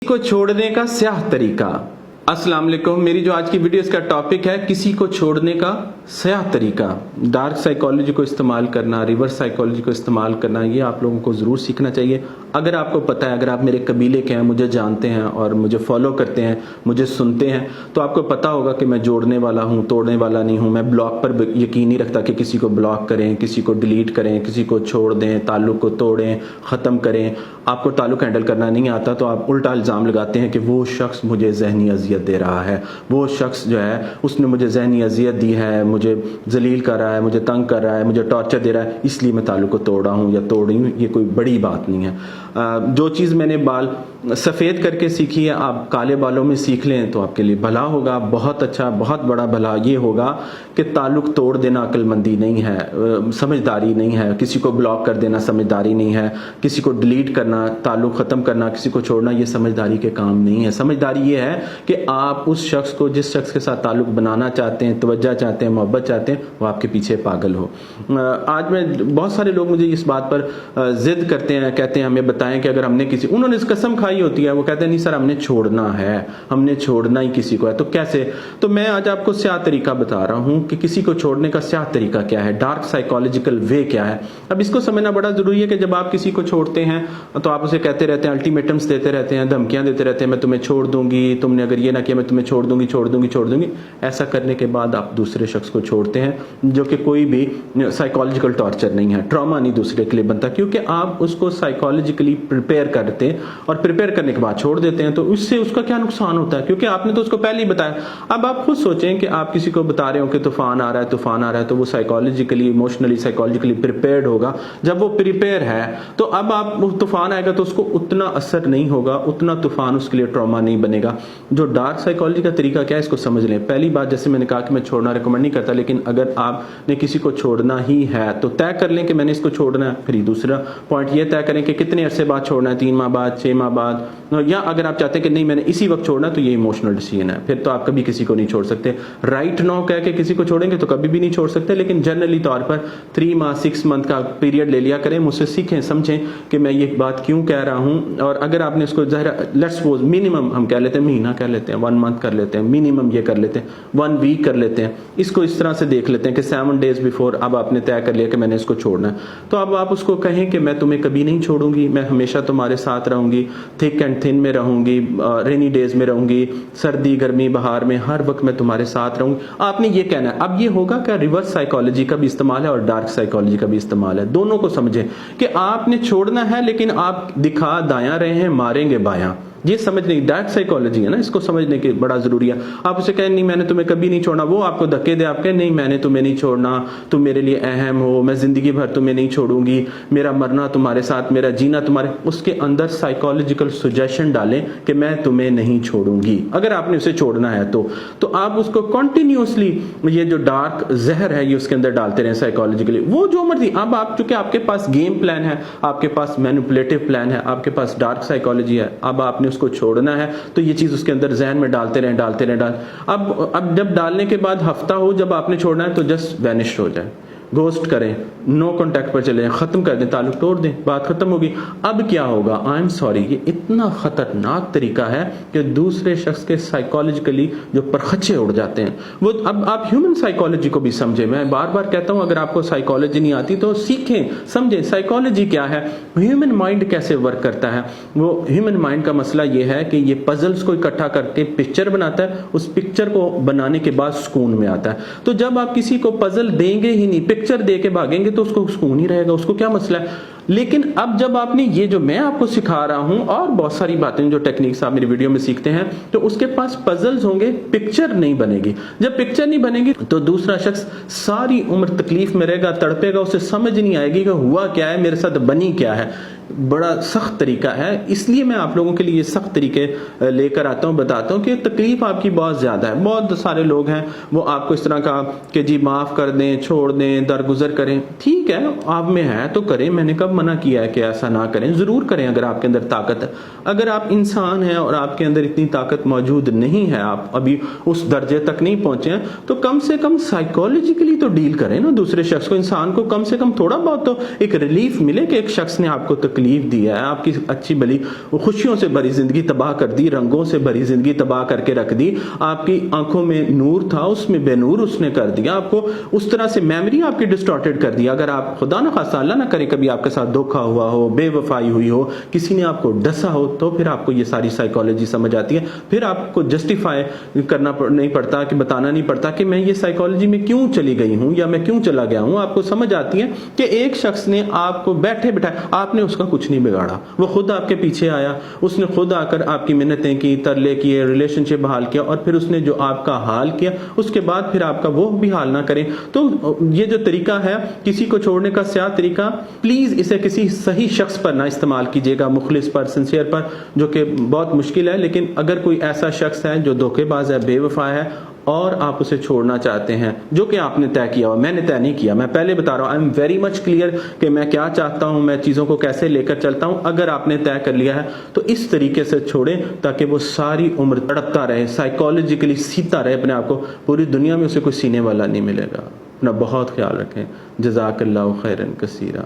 को छोड़ने का स्याह तरीका। अस्सलाम वालेकुम। मेरी जो आज की वीडियो इसका टॉपिक है किसी को छोड़ने का स्याह तरीका। डार्क साइकोलॉजी को इस्तेमाल करना, रिवर्स साइकोलॉजी को इस्तेमाल करना, ये आप लोगों को ज़रूर सीखना चाहिए। अगर आपको पता है, अगर आप मेरे कबीले के हैं, मुझे जानते हैं और मुझे फॉलो करते हैं, मुझे सुनते हैं, तो आपको पता होगा कि मैं जोड़ने वाला हूँ, तोड़ने वाला नहीं हूँ। मैं ब्लॉक पर यकीन नहीं रखता कि किसी को ब्लॉक करें, किसी को डिलीट करें, किसी को छोड़ दें, ताल्लुक को तोड़ें, ख़त्म करें। आपको ताल्लुक हैंडल करना नहीं आता तो आप उल्टा इल्ज़ाम लगाते हैं कि वो शख्स मुझे ज़हनी अजियत दे रहा है, वो शख्स जो है उसने मुझे ज़हनी अजियत दी है, मुझे जलील कर रहा है, मुझे तंग कर रहा है, मुझे टॉर्चर दे रहा है, इसलिए मैं ताल्लुक को तोड़ रहा हूँ या तोड़ रही हूँ। ये कोई बड़ी बात नहीं है। जो चीज़ मैंने बाल सफ़ेद करके सीखी है, आप काले बालों में सीख लें तो आपके लिए भला होगा। बहुत अच्छा, बहुत बड़ा भला ये होगा कि ताल्लुक तोड़ देना अक्लमंदी नहीं है, समझदारी नहीं है। किसी को ब्लॉक कर देना समझदारी नहीं है। किसी को डिलीट करना, ताल्लुक ख़त्म करना, किसी को छोड़ना, ये समझदारी के काम नहीं है। समझदारी ये है कि आप उस शख्स को, जिस शख्स के साथ ताल्लुक बनाना चाहते हैं, तवज्जो चाहते हैं, मोहब्बत चाहते हैं, वो आपके पीछे पागल हो। आज में बहुत सारे लोग मुझे इस बात पर जिद करते हैं, कहते हैं हमें बताएं कि अगर हमने किसी, उन्होंने इस कसम खाई होती है, वो कहते हैं नहीं सर हमने छोड़ना है, हमने छोड़ना ही किसी को है। तो कैसे? तो मैं आज आपको स्याह तरीका बता रहा हूं कि किसी को छोड़ने का स्याह तरीका क्या है, डार्क साइकोलॉजिकल वे क्या है। अब इसको समझना बड़ा जरूरी है कि जब आप किसी को छोड़ते हैं तो आप उसे कहते रहते हैं, अल्टीमेटम्स देते रहते हैं, धमकियां देते रहते हैं, मैं तुम्हें छोड़ दूंगी, तुमने अगर ये ना किया मैं तुम्हें छोड़ दूंगी, छोड़ दूंगी, छोड़ दूंगी। ऐसा करने के बाद आप दूसरे शख्स को छोड़ते हैं, जो कि कोई भी साइकोलॉजिकल टॉर्चर नहीं है, ट्रॉमा नहीं दूसरे के लिए बनता, क्योंकि आप उसको साइकोलॉजिकली प्रिपेयर करते हैं और प्रिपेयर करने के बाद छोड़ देते हैं। तो उससे उसका क्या नुकसान होता है, क्योंकि आपने तो उसको पहले ही बताया। अब आप खुद सोचें कि आप किसी को बता रहे हो कि तूफान आ रहा है, तूफान आ रहा है, तो वो साइकोलॉजिकली, इमोशनली, साइकोलॉजिकली प्रिपेयर्ड होगा। जब वो प्रिपेयर है तो अब आप तूफान आएगा तो उसको उतना असर नहीं होगा, उतना तूफान उसके लिए ट्रॉमा नहीं बनेगा। जो डार्क साइकोलॉजी का तरीका क्या है, इसको समझ लें। पहली बात, जैसे मैंने कहा कि मैं छोड़ना रिकमेंड नहीं करता, लेकिन अगर आपने किसी को छोड़ना ही है तो तय कर लें कि मैंने इसको छोड़ना है। फिर दूसरा पॉइंट ये तय करें कि कितने अरसे बाद छोड़ना है, 3 माह बाद, 6 माह बाद, या अगर आप चाहते हैं कि नहीं मैंने इसी वक्त छोड़ना, तो ये इमोशनल डिसीजन है। फिर तो आप कभी किसी को नहीं छोड़ सकते। राइट नाउ कह के किसी को छोड़ेंगे तो कभी भी नहीं छोड़ सकते, लेकिन जनरली तौर पर 3 माह 6 मंथ का पीरियड ले लिया करें, मुझसे सीखें, समझें कि मैं ये बात क्यों कह रहा हूं। और अगर आपने इसको लेट्स सपोज मिनिमम हम कह लेते हैं, महीना कह लेते हैं, 1 मंथ कर लेते हैं, मिनिमम ये कर लेते हैं, 1 वीक कर लेते हैं, इसको इस तरह से देख लेते हैं कि 7 डेज बिफोर अब आपने तय कर लिया कि मैंने इसको छोड़ना है। तो अब आप उसको कहें कि मैं तुम्हें कभी नहीं छोड़ूंगी, मैं हमेशा तुम्हारे साथ रहूंगी, थिक एंड थिन में रहूंगी, रेनी डेज में रहूंगी, सर्दी गर्मी बहार में, हर वक्त मैं तुम्हारे साथ रहूंगी। आपने ये कहना है। अब ये होगा क्या, रिवर्स साइकोलॉजी का भी इस्तेमाल है और डार्क साइकोलॉजी का भी इस्तेमाल है। दोनों को समझें कि आपने छोड़ना है, लेकिन आप दिखा दायां रहे हैं, मारेंगे बायां। ये समझने की डार्क साइकोलॉजी है ना, इसको समझने की बड़ा जरूरी है। आप उसे कहें नहीं मैंने तुम्हें कभी नहीं छोड़ना, वो आपको धक्के दे, आप कहें नहीं मैंने तुम्हें नहीं छोड़ना, तुम मेरे लिए अहम हो, मैं जिंदगी भर तुम्हें नहीं छोड़ूंगी, मेरा मरना तुम्हारे साथ, मेरा जीना तुम्हारे, उसके अंदर साइकोलॉजिकल सजेशन डालें कि मैं तुम्हें नहीं छोड़ूंगी। अगर आपने उसे छोड़ना है तो आप उसको कंटिन्यूअसली ये जो डार्क जहर है ये उसके अंदर डालते रहे साइकोलॉजिकली, वो जो मर्जी। अब आप चूंकि आपके पास गेम प्लान है, आपके पास मैनिपुलेटिव प्लान है, आपके पास डार्क साइकोलॉजी है, अब आपने उसको छोड़ना है तो ये चीज उसके अंदर जहन में डालते रहें। अब जब डालने के बाद हफ्ता हो, जब आपने छोड़ना है तो जस्ट वैनिश हो जाए, घोस्ट करें, नो कांटेक्ट पर चले जाएं, खत्म कर दें, ताल्लुक तोड़ दें, बात खत्म होगी। अब क्या होगा, आई एम सॉरी, ये इतना खतरनाक तरीका है कि दूसरे शख्स के साइकोलॉजिकली जो परखचे उड़ जाते हैं वो। अब आप ह्यूमन साइकोलॉजी को भी समझें। मैं बार बार कहता हूं अगर आपको साइकोलॉजी नहीं आती तो सीखें, समझें साइकोलॉजी क्या है, ह्यूमन माइंड कैसे वर्क करता है। वो ह्यूमन माइंड का मसला ये है कि ये पजल्स को इकट्ठा करके पिक्चर बनाता है, उस पिक्चर को बनाने के बाद सुकून में आता है। तो जब आप किसी को पजल देंगे ही नहीं, पिक्चर दे के भागेंगे तो उसको सुकून ही रहेगा, उसको क्या मसला है। लेकिन अब जब आपने ये जो मैं आपको सिखा रहा हूं और बहुत सारी बातें जो टेक्निक्स आप मेरी वीडियो में सीखते हैं, तो उसके पास पजल्स होंगे, पिक्चर नहीं बनेगी। जब पिक्चर नहीं बनेगी तो दूसरा शख्स सारी उम्र तकलीफ में रहेगा, तड़पेगा, उसे समझ नहीं आएगी कि हुआ क्या है, मेरे साथ बनी क्या है। बड़ा सख्त तरीका है, इसलिए मैं आप लोगों के लिए सख्त तरीके लेकर आता हूं, बताता हूं कि तकलीफ आपकी बहुत ज्यादा है। बहुत सारे लोग हैं वो आपको इस तरह का कि जी माफ कर दें, छोड़ दें, दरगुजर करें। ठीक है, आप में है तो करें, मैंने कब मना किया है कि ऐसा ना करें, जरूर करें अगर आपके अंदर ताकत है। अगर आप इंसान हैं और आपके अंदर इतनी ताकत मौजूद नहीं है, आप अभी उस दर्जे तक नहीं पहुंचे हैं, तो कम से कम साइकोलॉजिकली तो डील करें ना दूसरे शख्स को। इंसान को कम से कम थोड़ा बहुत तो एक रिलीफ मिले कि एक शख्स ने आपको تکلیف دیا ہے, آپ کی اچھی بلی خوشیوں سے بھری زندگی تباہ کر دی, رنگوں سے بھری زندگی تباہ کر کے رکھ دی, آپ کی آنکھوں میں نور تھا اس میں بے نور اس نے کر دیا, آپ کو اس طرح سے میموری آپ کی ڈسٹارٹیڈ کر دیا. اگر آپ خدا نہ خواستہ اللہ نہ کرے کبھی آپ کے ساتھ دھوکا ہوا ہو, بے وفائی ہوئی ہو, کسی نے آپ کو ڈسا ہو, تو پھر آپ کو یہ ساری سائیکالوجی سمجھ آتی ہے. پھر آپ کو جسٹیفائی کرنا نہیں پڑتا, کہ بتانا نہیں پڑتا کہ میں یہ سائیکالوجی میں کیوں چلی گئی ہوں یا میں کیوں چلا گیا ہوں. آپ کو سمجھ آتی ہے کہ ایک شخص نے آپ کو بیٹھے بٹھائے, آپ نے اس کا کچھ نہیں بگاڑا, وہ خود آپ کے پیچھے آیا, اس نے خود آ کر آپ کی منتیں کی, ترلے کیے, ریلیشن شپ بحال کیا, اور پھر اس نے جو آپ کا حال کیا اس کے بعد پھر آپ کا وہ بھی حال نہ کریں. تو یہ جو طریقہ ہے کسی کو چھوڑنے کا سیاہ طریقہ, پلیز اسے کسی صحیح شخص پر نہ استعمال کیجیے گا, مخلص پر, سنسیئر پر, جو کہ بہت مشکل ہے. لیکن اگر کوئی ایسا شخص ہے جو دھوکے باز ہے, بے وفا ہے, اور آپ اسے چھوڑنا چاہتے ہیں, جو کہ آپ نے طے کیا ہوا, میں نے طے نہیں کیا, میں پہلے بتا رہا ہوں, I am very much clear کہ میں کیا چاہتا ہوں, میں چیزوں کو کیسے لے کر چلتا ہوں. اگر آپ نے طے کر لیا ہے تو اس طریقے سے چھوڑیں تاکہ وہ ساری عمر تڑپتا رہے, سائیکالوجیکلی سیتا رہے اپنے آپ کو, پوری دنیا میں اسے کوئی سینے والا نہیں ملے گا. اپنا بہت خیال رکھیں. جزاک اللہ خیرن کثیرا.